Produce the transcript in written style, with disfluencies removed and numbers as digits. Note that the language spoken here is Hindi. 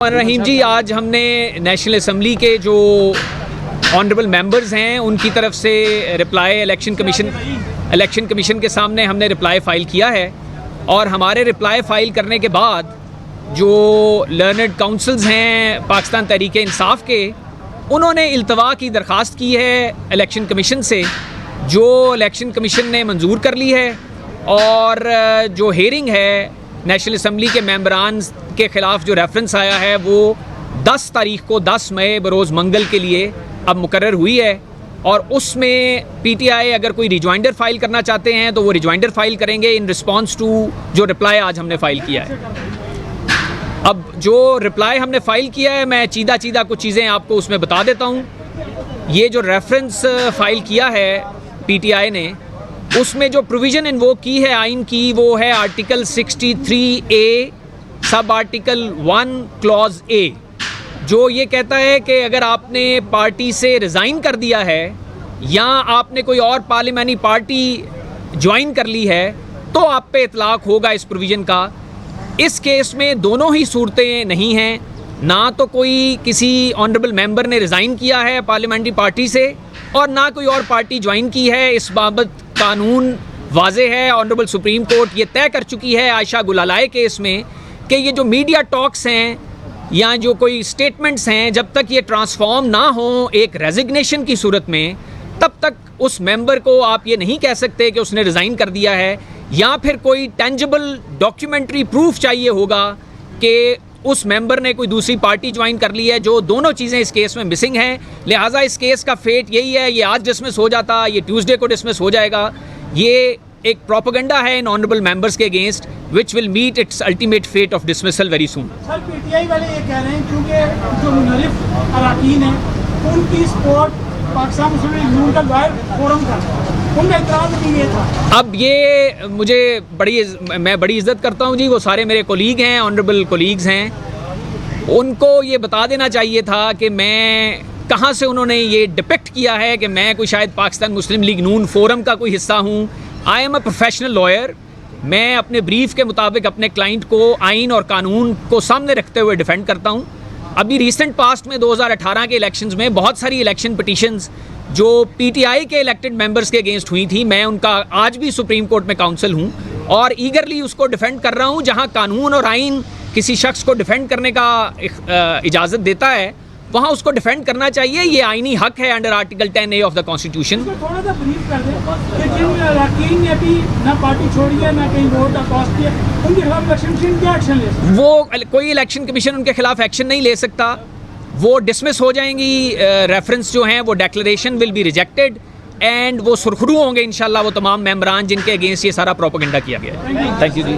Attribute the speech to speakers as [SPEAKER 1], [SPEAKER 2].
[SPEAKER 1] रहीम जी, आज हमने नेशनल असम्बली के जो ऑनरेबल मेंबर्स हैं उनकी तरफ से रिप्लाई इलेक्शन कमीशन के सामने हमने रिप्लाई फ़ाइल किया है। और हमारे रिप्लाई फ़ाइल करने के बाद जो लर्नड काउंसिल्स हैं पाकिस्तान तहरीक इंसाफ के, उन्होंने इल्तवा की दरख्वास्त की है इलेक्शन कमीशन से, जो इलेक्शन कमीशन ने मंजूर कर ली है। और जो हेयरिंग है नेशनल असम्बली के मेंबरान के ख़िलाफ़ जो रेफरेंस आया है वो 10 तारीख को 10 मई बरोज़ मंगल के लिए अब मुकर्रर हुई है। और उसमें पीटीआई अगर कोई रिजॉइंडर फ़ाइल करना चाहते हैं तो वो रिजॉइंडर फ़ाइल करेंगे इन रिस्पॉन्स टू जो रिप्लाई आज हमने फ़ाइल किया है। अब जो रिप्लाई हमने फ़ाइल किया है, मैं चीदा कुछ चीज़ें आपको उसमें बता देता हूँ। ये जो रेफरेंस फ़ाइल किया है पीटीआई ने, उसमें जो प्रोविज़न इन्वोक की है आइन की, वो है article 63A sub article 1 clause A, जो ये कहता है कि अगर आपने पार्टी से रिज़ाइन कर दिया है या आपने कोई और पार्लियामेंट्री पार्टी ज्वाइन कर ली है तो आप पे इतलाक़ होगा इस प्रोविज़न का। इस केस में दोनों ही सूरतें नहीं हैं, ना तो कोई किसी ऑनरेबल मेंबर ने रिज़ाइन किया है पार्लियामेंट्री पार्टी से और ना कोई और पार्टी ज्वाइन की है। इस बाबत कानून वाज़े है, ऑनरेबल सुप्रीम कोर्ट ये तय कर चुकी है आयशा गुलालाए केस में कि ये जो मीडिया टॉक्स हैं या जो कोई स्टेटमेंट्स हैं, जब तक ये ट्रांसफॉर्म ना हो एक रेजिग्नेशन की सूरत में, तब तक उस मेंबर को आप ये नहीं कह सकते कि उसने रिज़ाइन कर दिया है। या फिर कोई टेंजिबल डॉक्यूमेंट्री प्रूफ चाहिए होगा कि उस मेंबर ने कोई दूसरी पार्टी ज्वाइन कर ली है, जो दोनों चीज़ें इस केस में मिसिंग हैं। लिहाजा इस केस का फेट यही है, ये आज डिसमिस हो जाता, ये ट्यूसडे को डिसमिस हो जाएगा। ये एक प्रोपेगेंडा है इन ऑनरेबल मेंबर्स के against which will meet its ultimate fate of dismissal very soon.
[SPEAKER 2] Sir, PTI वाले ये कह रहे हैं क्योंकि जो मुनरिफ अराकीन हैं उनकी सपोर्ट पाकिस्तान मुस्लिम लीग नून का लॉयर फोरम का, उनका इतराज़ भी ये था। अब
[SPEAKER 1] ये मैं बड़ी इज़्ज़त करता हूँ जी, वो सारे मेरे कोलीग हैं, ऑनरेबल कोलीग्स हैं। उनको ये बता देना चाहिए था कि मैं कहाँ से उन्होंने ये डिपिक्ट किया है कि मैं कोई शायद पाकिस्तान मुस्लिम लीग नून फोरम का कोई हिस्सा हूँ। I am a professional lawyer. मैं अपने ब्रीफ के मुताबिक अपने क्लाइंट को आइन और कानून को सामने रखते हुए डिफेंड करता हूँ। अभी रिसेंट पास्ट में 2018 के इलेक्शंस में बहुत सारी इलेक्शन पिटीशंस जो पीटीआई के इलेक्टेड मेंबर्स के अगेंस्ट हुई थी, मैं उनका आज भी सुप्रीम कोर्ट में काउंसिल हूँ और ईगरली उसको डिफेंड कर रहा हूँ। जहाँ कानून और आइन किसी शख्स को डिफेंड करने का इजाज़त देता है, वहाँ उसको डिफेंड करना चाहिए। ये आइनी हक है under article 10A of the constitution.
[SPEAKER 2] थोड़ा सा ब्रीफ कर दें कि जिन अराकीन ने भी ना पार्टी छोड़ी है ना कहीं वोट कास्ट किया, उनके खिलाफ इलेक्शन कमीशन क्या एक्शन ले सकता है? वो
[SPEAKER 1] कोई इलेक्शन कमीशन उनके खिलाफ एक्शन नहीं ले सकता, वो डिसमिस हो जाएंगी। रेफरेंस जो हैं वो declaration will be rejected and वो सुरखरू होंगे इंशाल्लाह वो तमाम मेंबरान जिनके अगेंस्ट ये सारा प्रोपेगेंडा किया गया है। Thank you ji.